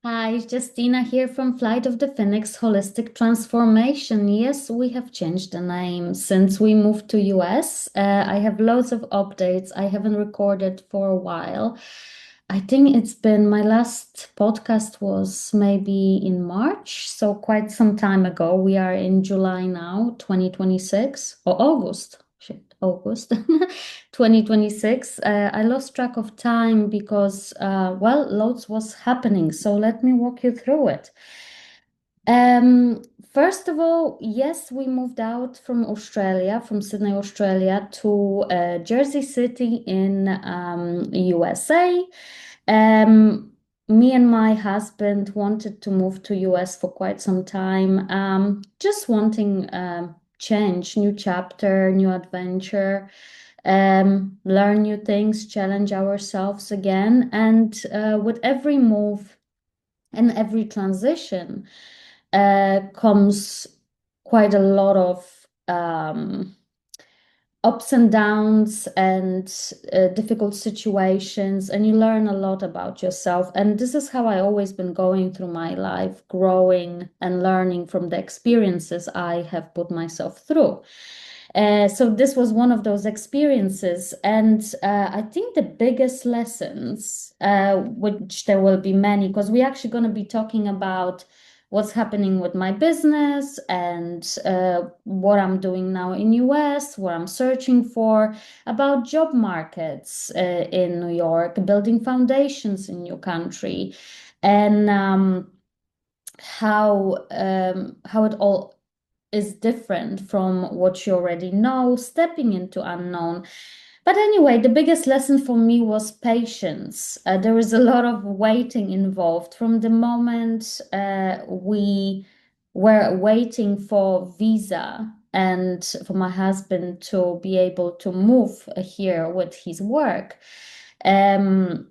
Hi, Justyna here from Flight of the Phoenix Holistic Transformation. Yes, we have changed the name since we moved to US. I have loads of updates. I haven't recorded for a while. I think it's been my last podcast was maybe in March, so quite some time ago. We are in July now, 2026 or August. Shit, August 2026. I lost track of time because, well, loads was happening. So let me walk you through it. Um, First of all, yes, we moved out from Australia, from Sydney, Australia, to Jersey City in USA. Um, Me and my husband wanted to move to US for quite some time, just wanting change, new chapter, new adventure, learn new things, challenge ourselves again. And with every move and every transition comes quite a lot of ups and downs and difficult situations, and you learn a lot about yourself. And this is how I always been going through my life, growing and learning from the experiences I have put myself through. So this was one of those experiences, and I think the biggest lessons, which there will be many, because we're actually going to be talking about what's happening with my business and what I'm doing now in US, what I'm searching for, about job markets in New York, building foundations in new country, and how it all is different from what you already know, stepping into unknown. But anyway, the biggest lesson for me was patience. There is a lot of waiting involved from the moment we were waiting for visa and for my husband to be able to move here with his work. Um,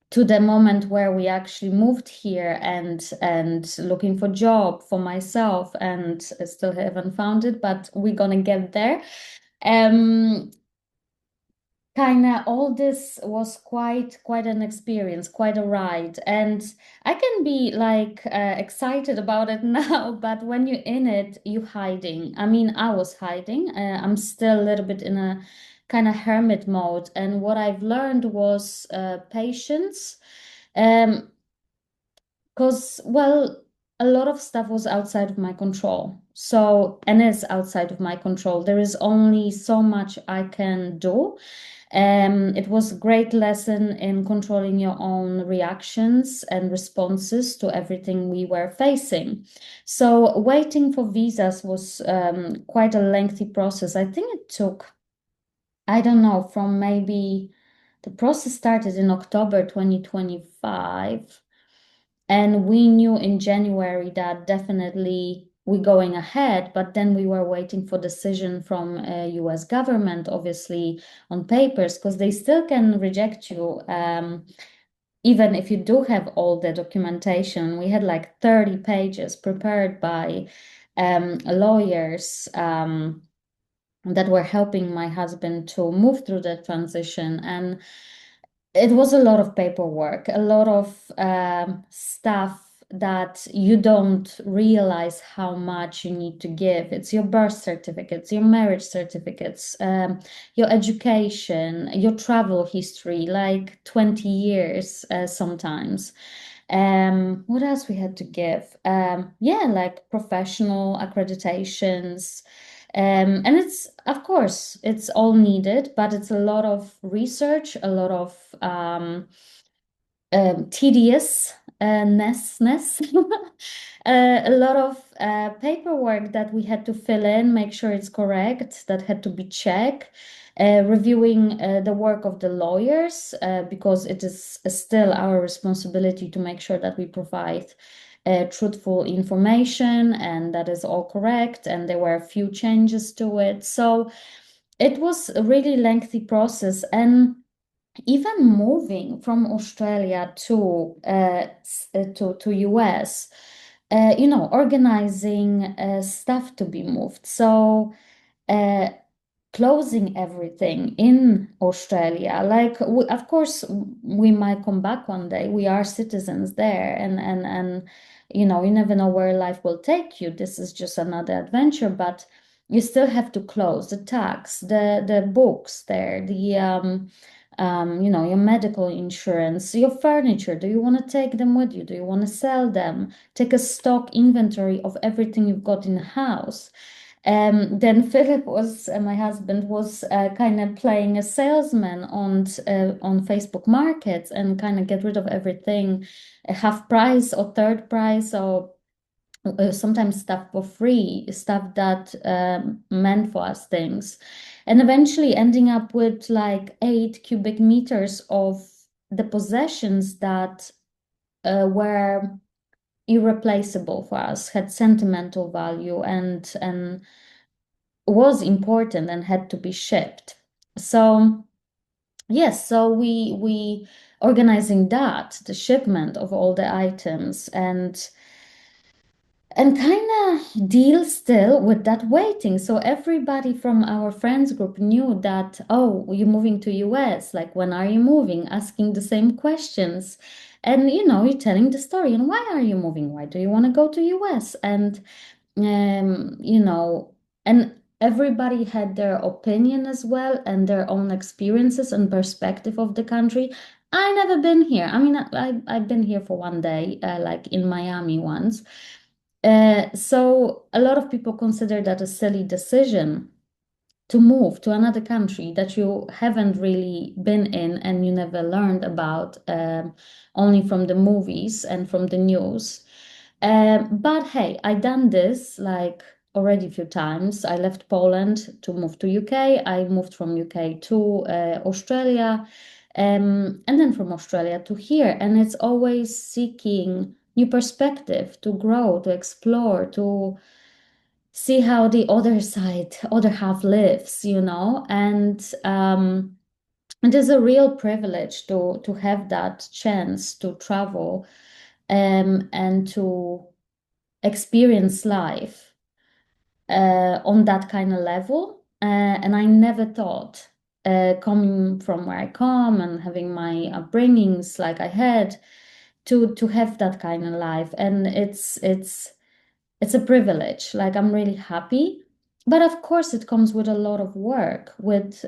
to the moment where we actually moved here and looking for job for myself, and I still haven't found it, but we're gonna get there. Um, Kind of all this was quite an experience, quite a ride, and I can be like excited about it now, but when you're in it, you hiding. I mean, I was hiding. I'm still a little bit in a kind of hermit mode, and what I've learned was patience. Um, because, well, a lot of stuff was outside of my control. So, and is outside of my control. There is only so much I can do. It was a great lesson in controlling your own reactions and responses to everything we were facing. So, waiting for visas was quite a lengthy process. I think it took, I don't know, from maybe the process started in October 2025, and we knew in January that definitely we're going ahead, but then we were waiting for decision from US government, obviously on papers, because they still can reject you. Even if you do have all the documentation, we had like 30 pages prepared by lawyers that were helping my husband to move through the transition. And it was a lot of paperwork, a lot of stuff that you don't realize how much you need to give. It's your birth certificates, your marriage certificates, your education, your travel history, like 20 years sometimes. What else we had to give? Yeah, like professional accreditations. And it's, of course, it's all needed, but it's a lot of research, a lot of tedious ness, a lot of paperwork that we had to fill in, make sure it's correct, that had to be checked, reviewing the work of the lawyers, because it is still our responsibility to make sure that we provide truthful information and that is all correct. And there were a few changes to it. So it was a really lengthy process. And even moving from Australia to US, organizing stuff to be moved. So closing everything in Australia. Like, of course, we might come back one day. We are citizens there, and you never know where life will take you. This is just another adventure, but you still have to close the tax, the books there, your medical insurance, your furniture. Do you want to take them with you? Do you want to sell them? Take a stock inventory of everything you've got in the house. Then Philip was, my husband was kind of playing a salesman on Facebook Markets and kind of get rid of everything, half price or third price or sometimes stuff for free, stuff that meant for us things, and eventually ending up with like 8 cubic meters of the possessions that were irreplaceable for us, had sentimental value and was important and had to be shipped. So yes, so we organizing that, the shipment of all the items and kind of deal still with that waiting. So everybody from our friends group knew that, oh, you're moving to US, like when are you moving? Asking the same questions. And you're telling the story. And why are you moving? Why do you want to go to US? And um, you know, and everybody had their opinion as well and their own experiences and perspective of the country. I never been here. I mean, I've been here for one day, like in Miami once. So a lot of people consider that a silly decision to move to another country that you haven't really been in and you never learned about, only from the movies and from the news. But hey, I done this like already a few times. I left Poland to move to UK. I moved from UK to Australia, and then from Australia to here. And it's always seeking new perspective to grow, to explore, to see how the other side, other half lives. And it is a real privilege to have that chance to travel, and to experience life on that kind of level. And I never thought, coming from where I come and having my upbringings like I had, to have that kind of life. And it's a privilege. Like I'm really happy. But of course it comes with a lot of work, with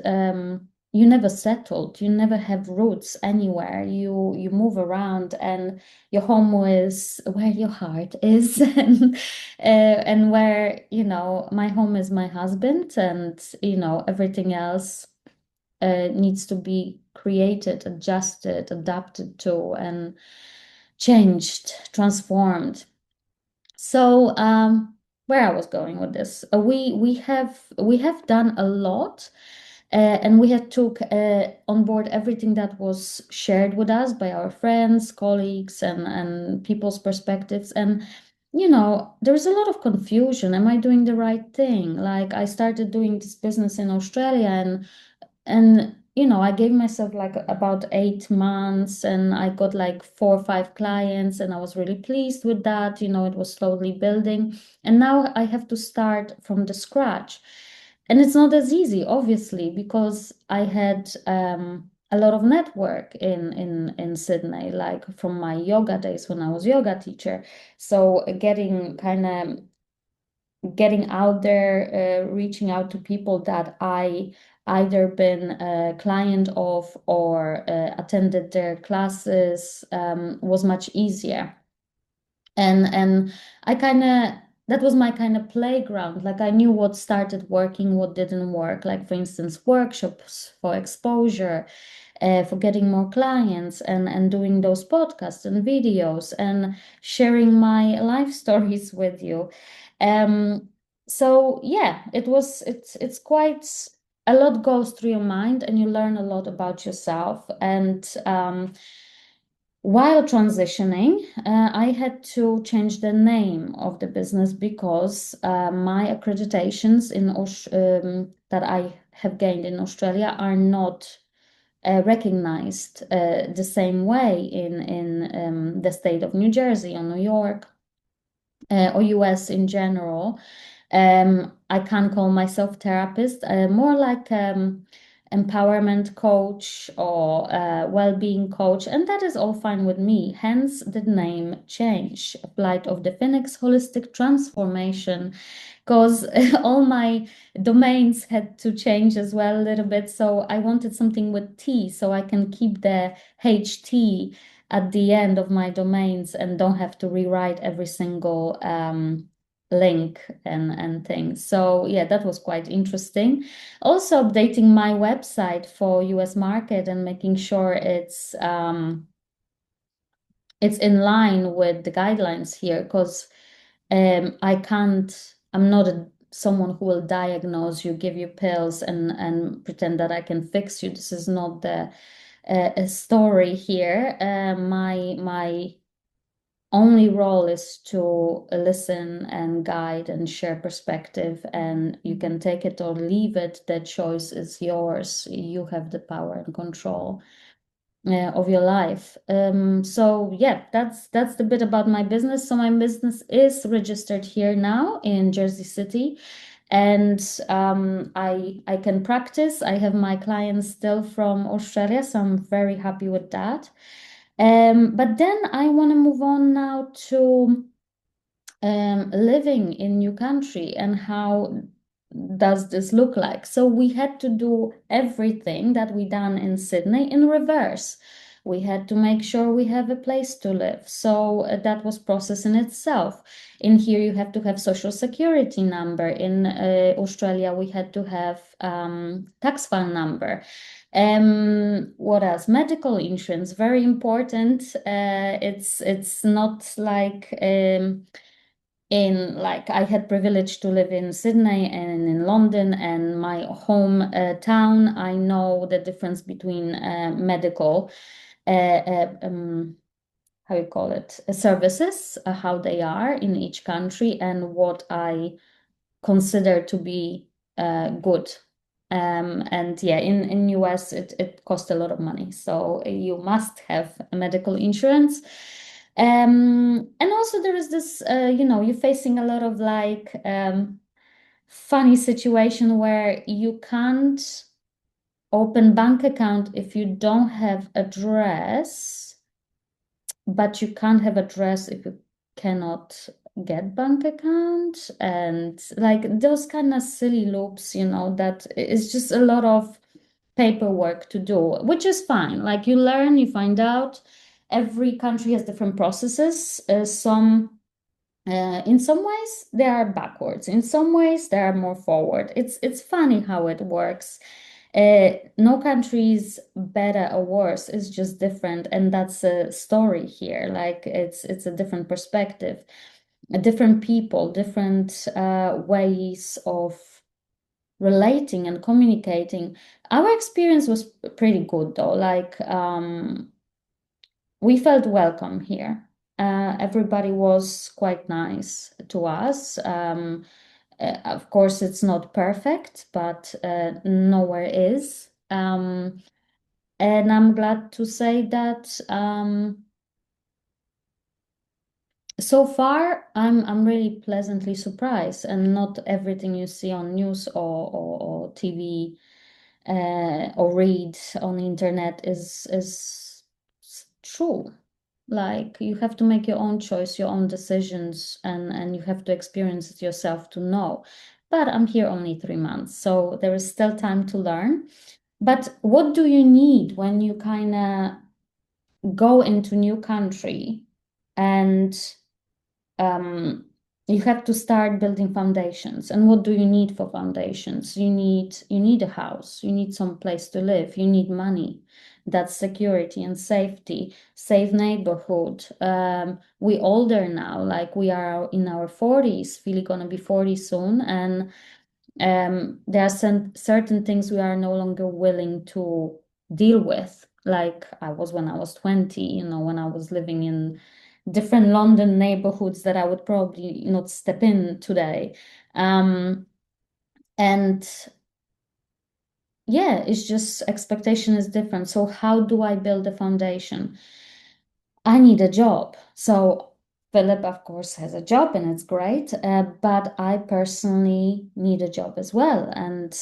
you never settled, you never have roots anywhere. You move around and your home is where your heart is and where, my home is my husband, and everything else needs to be created, adjusted, adapted to, and changed, transformed. So, where I was going with this, we have done a lot, and we had took on board everything that was shared with us by our friends, colleagues, and people's perspectives. And there's a lot of confusion. Am I doing the right thing? Like I started doing this business in Australia, and I gave myself like about 8 months, and I got like 4 or 5 clients, and I was really pleased with that. It was slowly building, and now I have to start from the scratch. And it's not as easy, obviously, because I had a lot of network in Sydney, like from my yoga days when I was yoga teacher. So getting out there, reaching out to people that I either been a client of or attended their classes, was much easier. And I kind of that was my kind of playground. Like I knew what started working, what didn't work. Like for instance, workshops for exposure, for getting more clients, and doing those podcasts and videos and sharing my life stories with you. Um, so yeah, it's quite a lot goes through your mind, and you learn a lot about yourself. And while transitioning, I had to change the name of the business because my accreditations that I have gained in Australia are not recognized the same way in the state of New Jersey or New York, or US in general. I can't call myself therapist, more like empowerment coach or well-being coach, and that is all fine with me. Hence the name change, Flight of the Phoenix Holistic Transformation, because all my domains had to change as well a little bit. So I wanted something with T so I can keep the HT at the end of my domains and don't have to rewrite every single link and things. So yeah, that was quite interesting. Also updating my website for US market and making sure it's in line with the guidelines here, because I can't, I'm not someone who will diagnose you, give you pills and pretend that I can fix you. This is not the story here. My only role is to listen and guide and share perspective, and you can take it or leave it. That choice is yours. You have the power and control of your life. So yeah, that's the bit about my business. So my business is registered here now in Jersey City, and I can practice. I have my clients still from Australia, so I'm very happy with that. But then I want to move on now to living in new country and how does this look like. So we had to do everything that we done in Sydney in reverse. We had to make sure we have a place to live. So that was process in itself. In here, you have to have social security number. In Australia, we had to have tax file number. What else? Medical insurance, very important. It's not like in like I had privilege to live in Sydney and in London and my home town. I know the difference between medical how you call it services, how they are in each country and what I consider to be good. And yeah, in US it costs a lot of money, so you must have a medical insurance. And also there is this, you're facing a lot of like funny situation where you can't open bank account if you don't have address, but you can't have address if you cannot get bank account, and like those kind of silly loops, that is just a lot of paperwork to do, which is fine. Like you learn, you find out. Every country has different processes. In some ways they are backwards. In some ways they are more forward. It's funny how it works. No country is better or worse. It's just different, and that's a story here. Like it's a different perspective, different people, different ways of relating and communicating. Our experience was pretty good though. Like we felt welcome here. Everybody was quite nice to us. Of course, it's not perfect, but nowhere is. And I'm glad to say that so far I'm really pleasantly surprised, and not everything you see on news or TV or read on the internet is true. Like you have to make your own choice, your own decisions, and you have to experience it yourself to know. But I'm here only 3 months, so there is still time to learn. But what do you need when you kind of go into new country and um, you have to start building foundations? And what do you need for foundations? You need a house, you need some place to live, you need money. That's security and safety, safe neighborhood. We older now, like we are in our 40s, Philly gonna be 40 soon, and there are certain things we are no longer willing to deal with, like I was when I was 20, when I was living in different London neighborhoods that I would probably not step in today. And yeah, it's just expectation is different. So how do I build a foundation? I need a job. So Philip, of course, has a job and it's great, but I personally need a job as well, and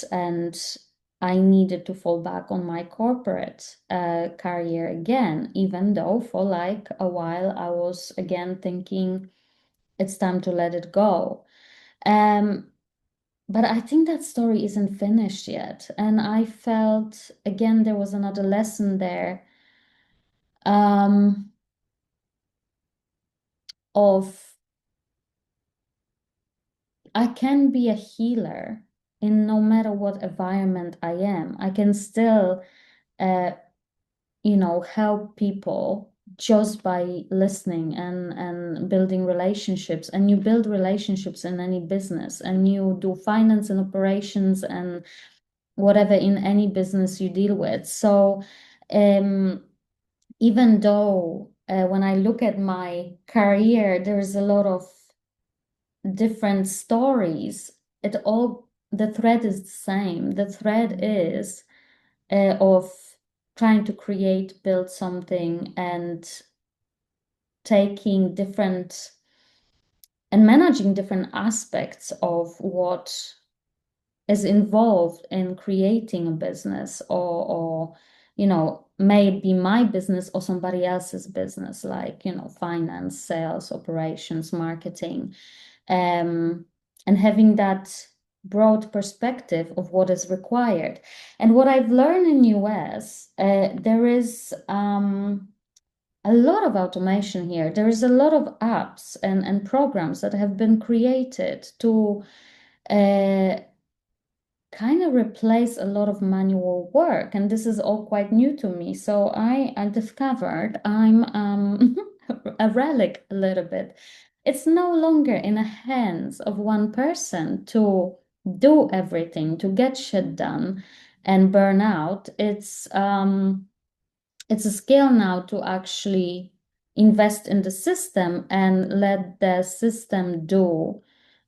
I needed to fall back on my corporate career again, even though for like a while I was again thinking it's time to let it go. Um, but I think that story isn't finished yet, and I felt again there was another lesson there um, of I can be a healer in no matter what environment I am. I can still, uh, help people just by listening and building relationships. And you build relationships in any business, and you do finance and operations and whatever in any business you deal with. So, um, even though when I look at my career, there's a lot of different stories, the thread is the same. The thread is of trying to create, build something, and taking different and managing different aspects of what is involved in creating a business, or may it be my business or somebody else's business, like finance, sales, operations, marketing, and having that broad perspective of what is required. And what I've learned in US, there is a lot of automation here. There is a lot of apps and programs that have been created to uh, kind of replace a lot of manual work, and this is all quite new to me. So I discovered I'm a relic a little bit. It's no longer in the hands of one person to do everything, to get shit done and burn out. It's a skill now to actually invest in the system and let the system do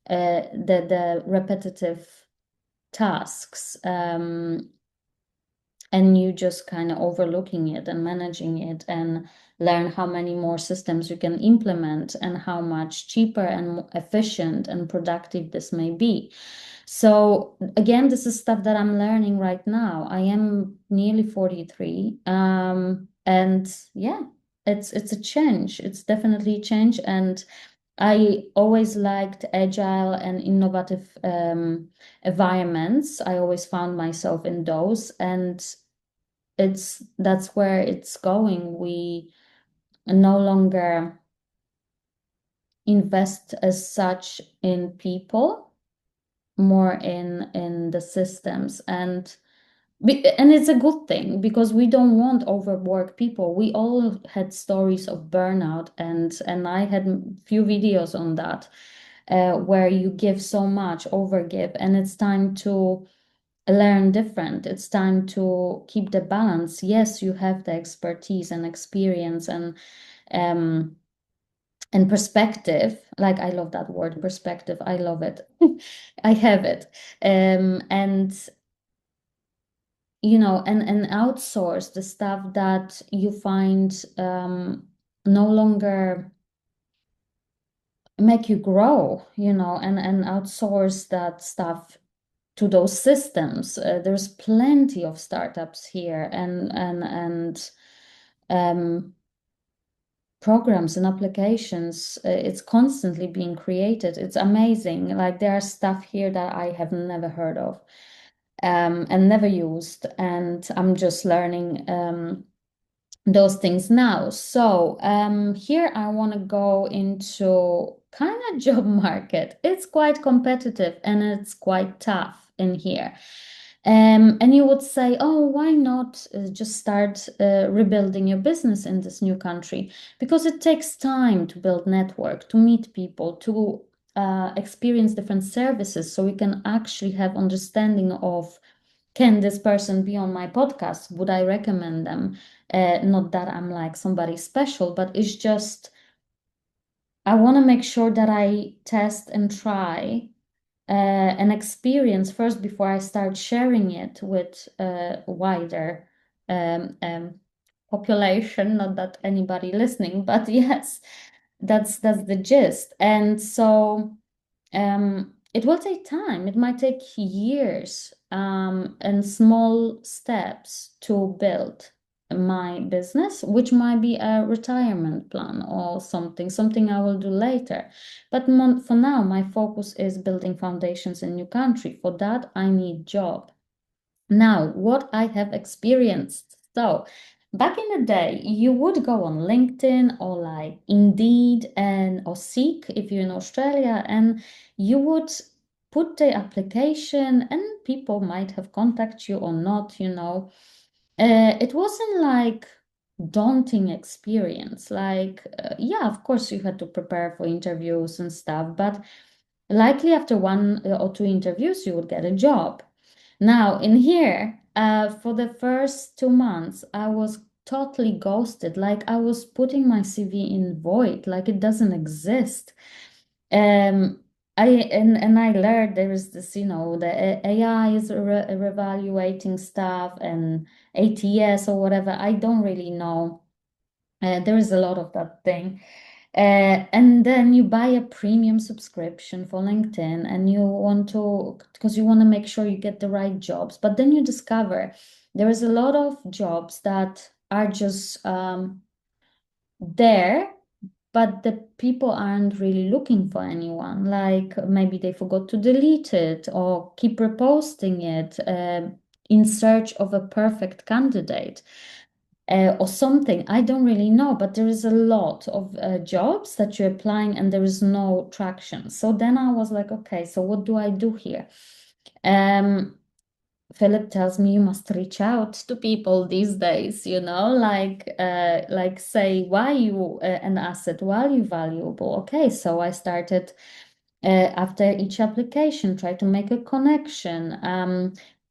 the repetitive tasks, and you just kind of overlooking it and managing it, and learn how many more systems you can implement and how much cheaper and more efficient and productive this may be. So again, this is stuff that I'm learning right now. I am nearly 43, and yeah, it's a change. It's definitely a change, and I always liked agile and innovative environments. I always found myself in those, and that's where it's going. We no longer invest as such in people, more in the systems, and it's a good thing because we don't want overworked people. We all had stories of burnout, and I had few videos on that, where you give so much, overgive, and it's time to learn different. It's time to keep the balance. Yes, you have the expertise and experience um and perspective. Like, I love that word, perspective. I love it. I have it. And and outsource the stuff that you find no longer make you grow, and outsource that stuff to those systems. There's plenty of startups here, and um, programs and applications. It's constantly being created. It's amazing. Like, there are stuff here that I have never heard of, and never used, and I'm just learning those things now. So here I want to go into kind of job market. It's quite competitive and it's quite tough in here. And you would say, oh, why not just start rebuilding your business in this new country? Because it takes time to build network, to meet people, to experience different services, so we can actually have understanding of, can this person be on my podcast? Would I recommend them? Not that I'm like somebody special, but it's just I want to make sure that I test and try an experience first before I start sharing it with a wider um, um, population. Not that anybody listening, but yes. That's the gist. And so it will take time. It might take years, and small steps to build my business, which might be a retirement plan or something I will do later. But for now, my focus is building foundations in new country. For that, I need job. Now, what I have experienced. So, back in the day, you would go on LinkedIn or like Indeed and or Seek if you're in Australia, and you would put the application, and people might have contacted you or not, you know. It wasn't like daunting experience. Like, yeah, of course you had to prepare for interviews and stuff, but likely after one or two interviews, you would get a job. Now, in here, for the first 2 months, I was totally ghosted. Like I was putting my CV in void, like it doesn't exist. Um, and I learned there is this, you know, the AI is reevaluating stuff and ATS or whatever. I don't really know. There is a lot of that thing. And then you buy a premium subscription for LinkedIn and you want to, because you want to make sure you get the right jobs. But then you discover there is a lot of jobs that are just there, but the people aren't really looking for anyone. Like maybe they forgot to delete it or keep reposting it in search of a perfect candidate or something. I don't really know, but there is a lot of jobs that you're applying and there is no traction. So then I was like, okay, so what do I do here? Um, Philip tells me you must reach out to people these days, you know, like say why you an asset, why you valuable. Okay, so I started after each application, try to make a connection.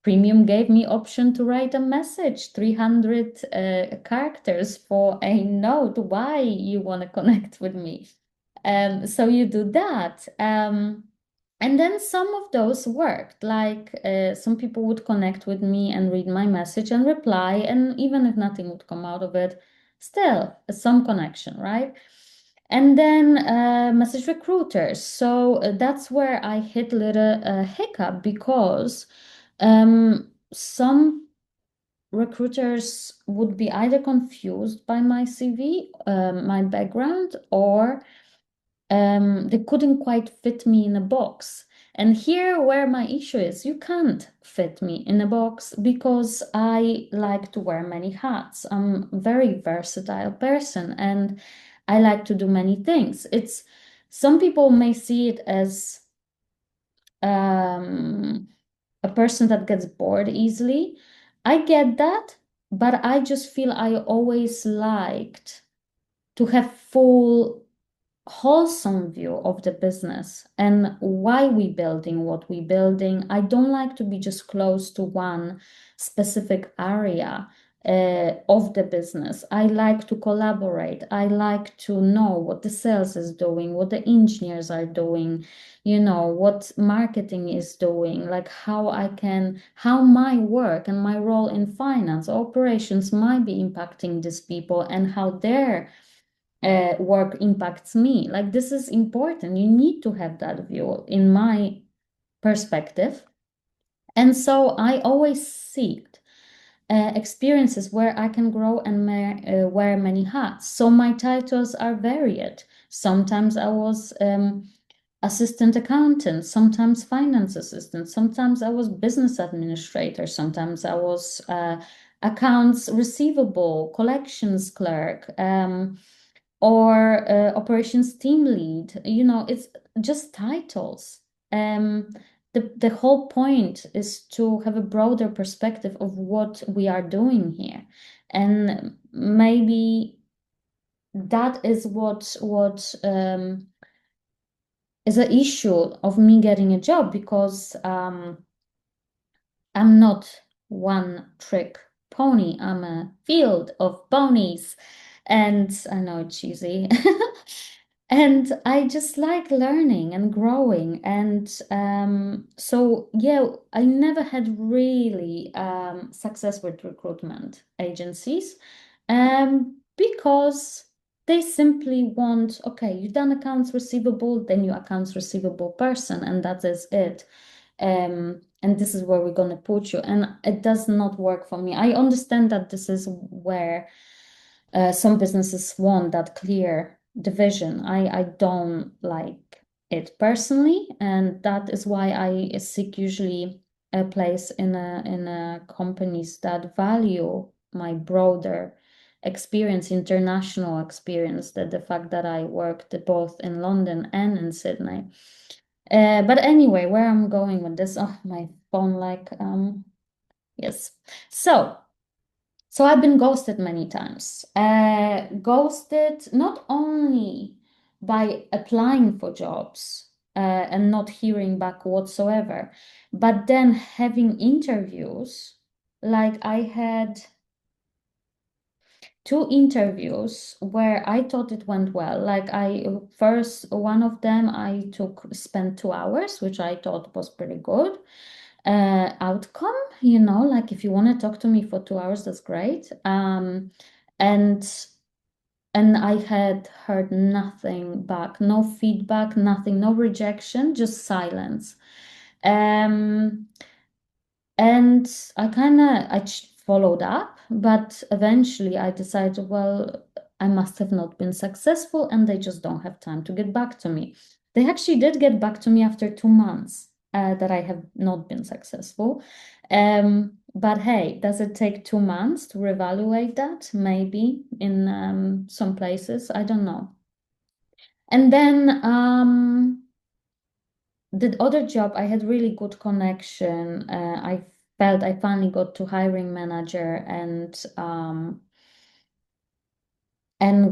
Premium gave me option to write a message, 300 characters for a note, why you want to connect with me. So you do that. And then some of those worked. Like some people would connect with me and read my message and reply, and even if nothing would come out of it, still some connection, right? And then message recruiters. So that's where I hit a little hiccup because some recruiters would be either confused by my CV, my background, or they couldn't quite fit me in a box. And here where my issue is, you can't fit me in a box because I like to wear many hats. I'm a very versatile person and I like to do many things. It's some people may see it as um, a person that gets bored easily. I get that, but I just feel I always liked to have full wholesome view of the business and why we building what we building. I don't like to be just close to one specific area of the business. I like to collaborate. I like to know what the sales is doing, what the engineers are doing, you know, what marketing is doing, like how my work and my role in finance operations might be impacting these people and how their work impacts me. Like this is important. You need to have that view in my perspective. And so I always seek experiences where I can grow and wear many hats. So my titles are varied. Sometimes I was assistant accountant, sometimes finance assistant, sometimes I was business administrator, sometimes I was accounts receivable, collections clerk. Or operations team lead. You know, it's just titles. Um, the whole point is to have a broader perspective of what we are doing here, and maybe that is what is an issue of me getting a job because I'm not one trick pony. I'm a field of ponies. And I know it's cheesy. And I just like learning and growing. And so, yeah, I never had really success with recruitment agencies because They simply want, okay, you've done accounts receivable, then you're accounts receivable person, and that is it. And this is where we're going to put you. And it does not work for me. I understand that this is where some businesses want that clear division. I don't like it personally, and that is why I seek usually a place in a companies that value my broader experience, international experience, that the fact that I worked both in London and in Sydney. But anyway, where I'm going with this, oh, my phone, like, yes. So I've been ghosted many times. Ghosted not only by applying for jobs and not hearing back whatsoever, but then having interviews. Like I had two interviews where I thought it went well. Like I first one of them I spent 2 hours, which I thought was pretty good outcome. Like if you want to talk to me for 2 hours, that's great. And and I had heard nothing back, no feedback, nothing, no rejection, just silence. Um, and I followed up, but eventually I decided, well, I must have not been successful and they just don't have time to get back to me. They actually did get back to me after 2 months that I have not been successful. But hey, does it take 2 months to reevaluate that? Maybe in some places, I don't know. And then the other job, I had really good connection. I felt I finally got to hiring manager and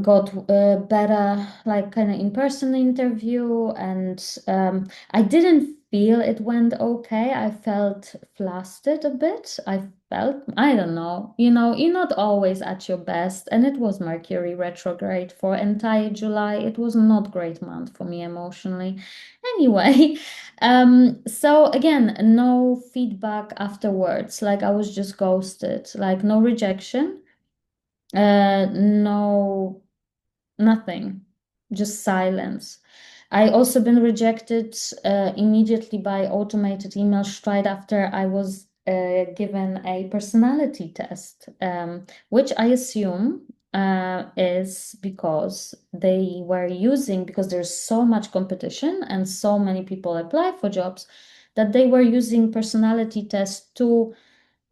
got a better like kind of in-person interview, and I didn't feel it went okay. I felt flustered a bit. I don't know, you're not always at your best, and it was Mercury retrograde for entire July. It was not great month for me emotionally. Anyway, so again, no feedback afterwards. Like I was just ghosted, like no rejection, no, nothing, just silence. I also been rejected immediately by automated emails right after I was given a personality test, which I assume is because they were using, because there's so much competition and so many people apply for jobs, that they were using personality tests to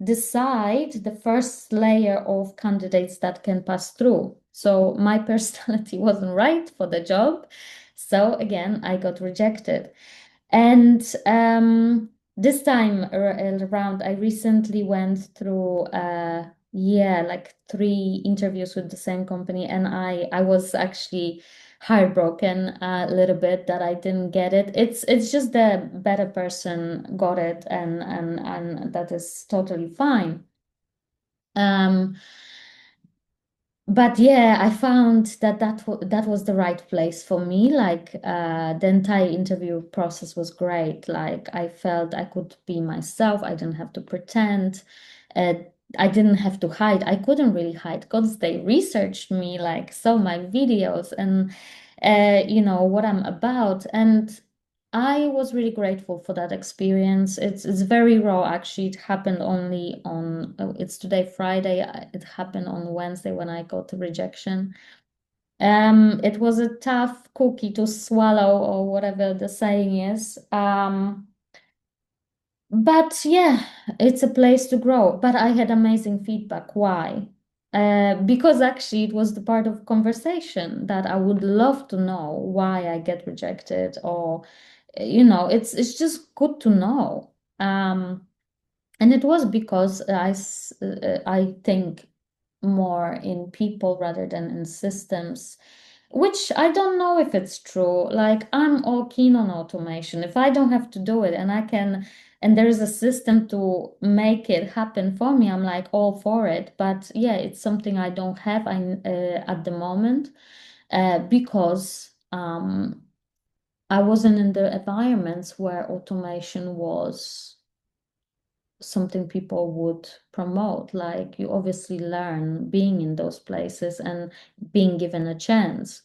decide the first layer of candidates that can pass through. So my personality wasn't right for the job. So again, I got rejected. And this time around, I recently went through yeah, like 3 interviews with the same company, and I was actually heartbroken a little bit that I didn't get it. It's just the better person got it, and that is totally fine. Um, but yeah, I found that that was the right place for me. Like the entire interview process was great. Like I felt I could be myself. I didn't have to pretend. Uh, I didn't have to hide. I couldn't really hide because they researched me, like saw my videos and what I'm about. And I was really grateful for that experience. It's very raw actually. It happened only on it's today Friday. It happened on Wednesday when I got the rejection. It was a tough cookie to swallow, or whatever the saying is. But yeah, it's a place to grow. But I had amazing feedback. Why? Because actually it was the part of conversation that I would love to know why I get rejected, or it's just good to know. And it was because I think more in people rather than in systems, which I don't know if it's true. Like I'm all keen on automation. If I don't have to do it and I can, and there is a system to make it happen for me, I'm like all for it. But yeah, it's something I don't have at the moment because I wasn't in the environments where automation was something people would promote. Like you obviously learn being in those places and being given a chance.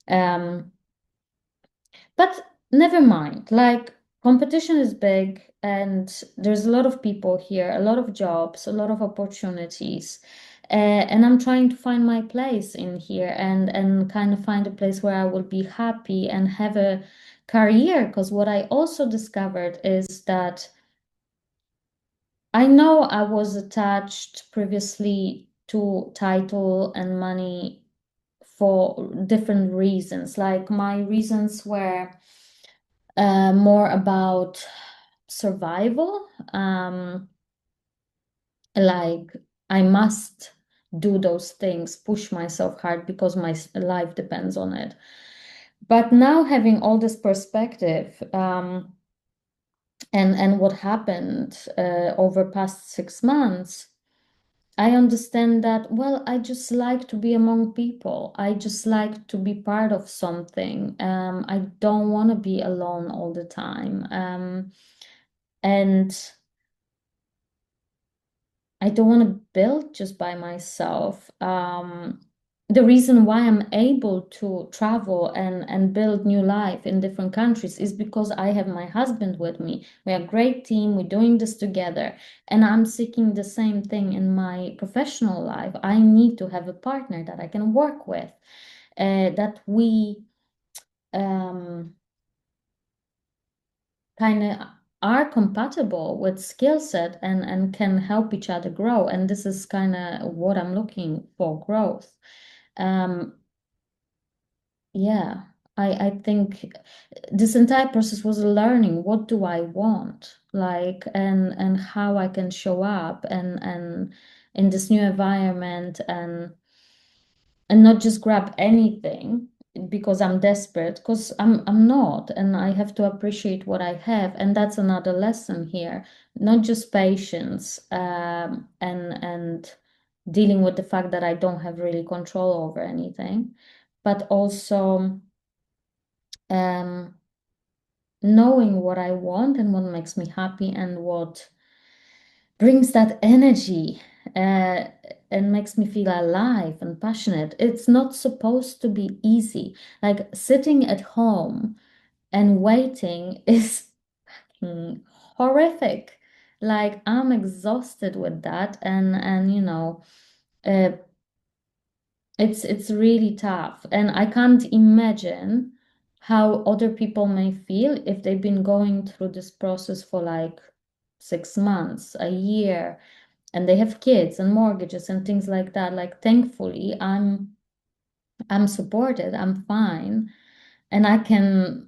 Um, but never mind, like competition is big and there's a lot of people here, a lot of jobs, a lot of opportunities. And I'm trying to find my place in here and kind of find a place where I will be happy and have a career. Because what I also discovered is that I know I was attached previously to title and money for different reasons. Like my reasons were more about survival. Like I must do those things, push myself hard because my life depends on it. But now having all this perspective, and what happened over past 6 months, I understand that, well, I just like to be among people. I just like to be part of something. I don't want to be alone all the time. And I don't want to build just by myself. The reason why I'm able to travel and build new life in different countries is because I have my husband with me. We are a great team. We're doing this together. And I'm seeking the same thing in my professional life. I need to have a partner that I can work with, that we um, kind of are compatible with skill set and can help each other grow. And this is kind of what I'm looking for, growth. Um, yeah, I think this entire process was a learning. What do I want? Like, and how I can show up and in this new environment and not just grab anything because I'm desperate, because I'm not, and I have to appreciate what I have. And that's another lesson here, not just patience, and dealing with the fact that I don't have really control over anything, but also um, knowing what I want and what makes me happy and what brings that energy, uh, and makes me feel alive and passionate. It's not supposed to be easy. Like sitting at home and waiting is horrific. Like I'm exhausted with that, and uh, it's really tough, and I can't imagine how other people may feel if they've been going through this process for like 6 months, a year, and they have kids and mortgages and things like that. Like thankfully I'm supported, I'm fine, and I can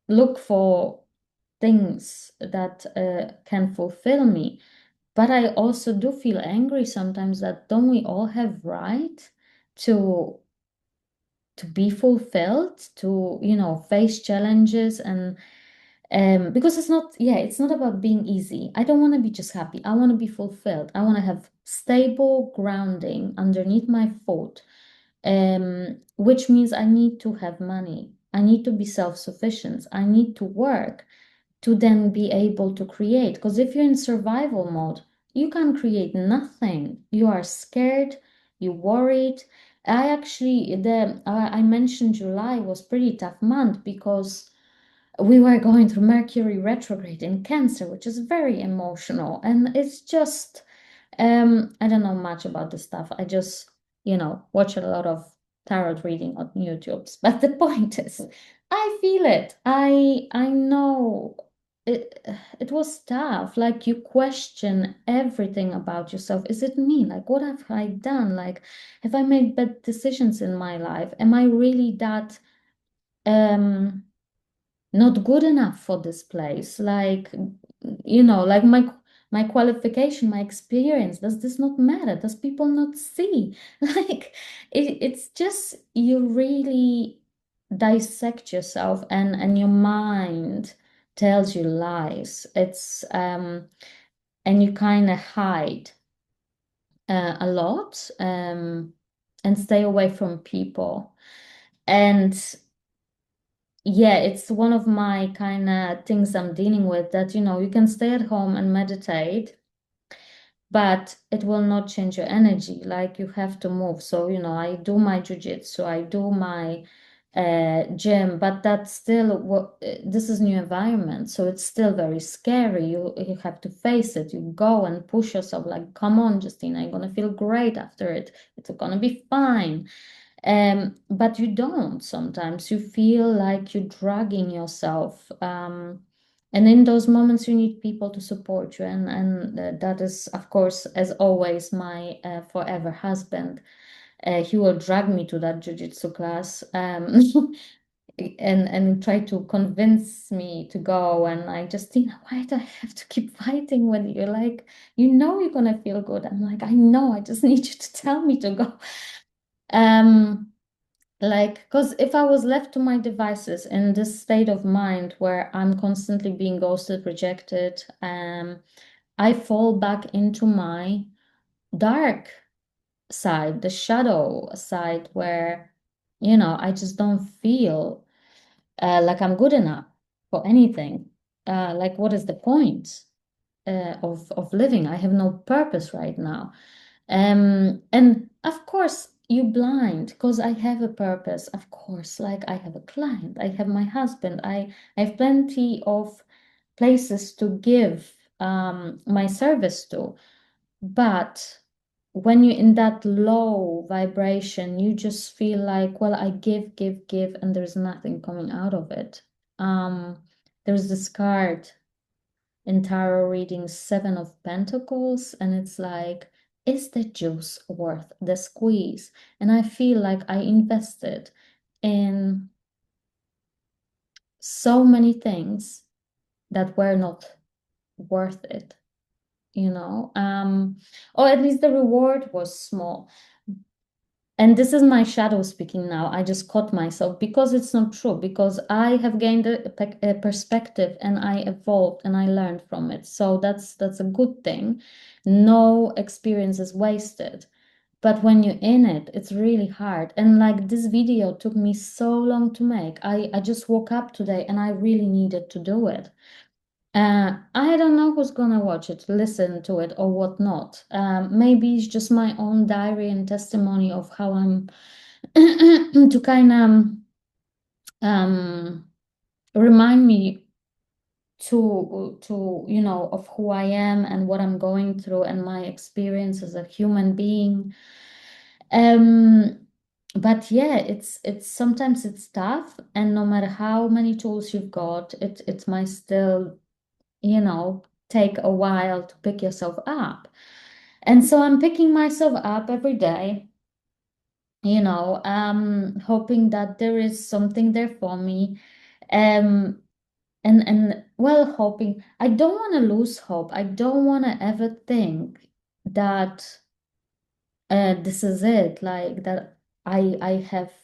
look for things that can fulfill me. But I also do feel angry sometimes that don't we all have right to be fulfilled, to face challenges, and because it's not about being easy. I don't want to be just happy. I want to be fulfilled. I want to have stable grounding underneath my foot, which means I need to have money. I need to be self-sufficient. I need to work to then be able to create. Because if you're in survival mode, you can create nothing. You are scared, you worried. I mentioned July was pretty tough month because we were going through Mercury retrograde in Cancer, which is very emotional. And it's just, I don't know much about this stuff. I just, watch a lot of tarot reading on YouTube. But the point is, I feel it. I know it, it was tough. Like you question everything about yourself. Is it me? Like, what have I done? Like, have I made bad decisions in my life? Am I really that not good enough for this place? Like, like my qualification, my experience, does this not matter? Does people not see? Like, it's just you really dissect yourself, and your mind tells you lies. It's and you kind of hide a lot, and stay away from people. And yeah, it's one of my kind of things I'm dealing with, that, you can stay at home and meditate, but it will not change your energy. Like, you have to move. So, I do my jujitsu, I do my gym, but that's still what this is new environment. So it's still very scary. You have to face it. You go and push yourself, like, come on, Justina, you're gonna feel great after it. It's gonna be fine. But you don't. Sometimes you feel like you're dragging yourself. And in those moments, you need people to support you. And that is, of course, as always, my forever husband. He will drag me to that jiu-jitsu class, and try to convince me to go. And I just think, why do I have to keep fighting when you're like, you're gonna feel good? I'm like, I know, I just need you to tell me to go. Um, like, because if I was left to my devices in this state of mind where I'm constantly being ghosted, rejected, I fall back into my dark side, the shadow side, where, I just don't feel like I'm good enough for anything. Like, what is the point of living? I have no purpose right now. And of course, you blind because I have a purpose. Of course, like, I have a client, I have my husband, I have plenty of places to give my service to. But when you're in that low vibration, you just feel like, well, I give, give, give, and there's nothing coming out of it. Um, there's this card in tarot reading, Seven of Pentacles, and it's like, is the juice worth the squeeze? And I feel like I invested in so many things that were not worth it, or at least the reward was small. And this is my shadow speaking now. I just caught myself because it's not true, because I have gained a perspective and I evolved and I learned from it. So that's a good thing. No experience is wasted. But when you're in it, it's really hard. And like, this video took me so long to make. I just woke up today and I really needed to do it. I don't know who's gonna watch it, listen to it, or whatnot. Maybe it's just my own diary and testimony of how I'm to kind of remind me to of who I am and what I'm going through and my experience as a human being. Um, but yeah, it's sometimes it's tough, and no matter how many tools you've got, it might still take a while to pick yourself up. And so I'm picking myself up every day, hoping that there is something there for me. Um, and well, hoping, I don't want to lose hope. I don't want to ever think that this is it, like that I have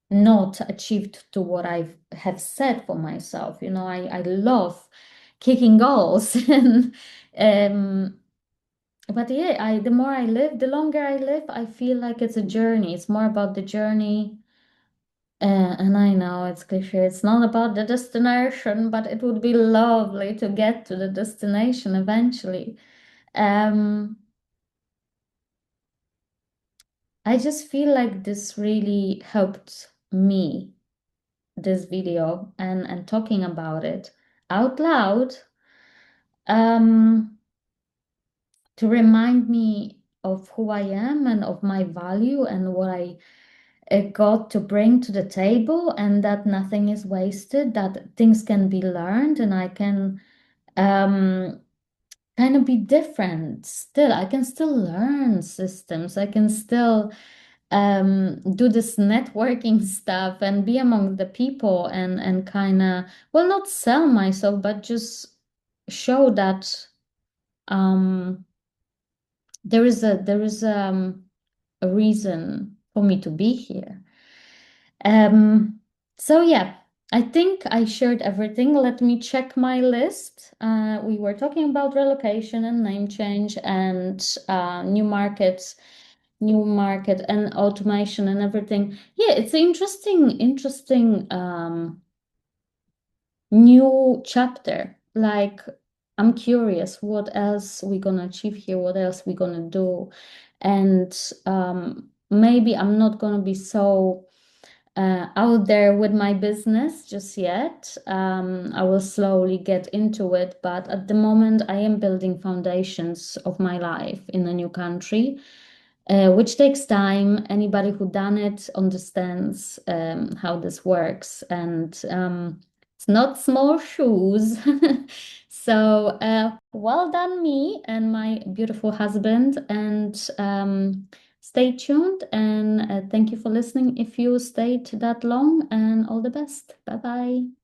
not achieved to what I have set for myself. I love kicking goals and but yeah, the more I live, the longer I live, I feel like it's a journey. It's more about the journey. And I know it's cliche, it's not about the destination, but it would be lovely to get to the destination eventually. Um, I just feel like this really helped me, this video, and talking about it out loud, um, to remind me of who I am and of my value and what I got to bring to the table, and that nothing is wasted, that things can be learned, and I can um, kind of be different still. I can still learn systems. I can still do this networking stuff and be among the people and kind of, well, not sell myself, but just show that um, there is a reason for me to be here. So yeah, I think I shared everything. Let me check my list. We were talking about relocation and name change and new market and automation and everything. Yeah, it's interesting. new chapter. Like, I'm curious what else we're gonna achieve here, what else we're gonna do. And maybe I'm not gonna be so out there with my business just yet. I will slowly get into it, but at the moment, I am building foundations of my life in a new country, which takes time. Anybody who done it understands how this works, and it's not small shoes. So, well done, me and my beautiful husband, and stay tuned. And thank you for listening if you stayed that long, and all the best. Bye bye.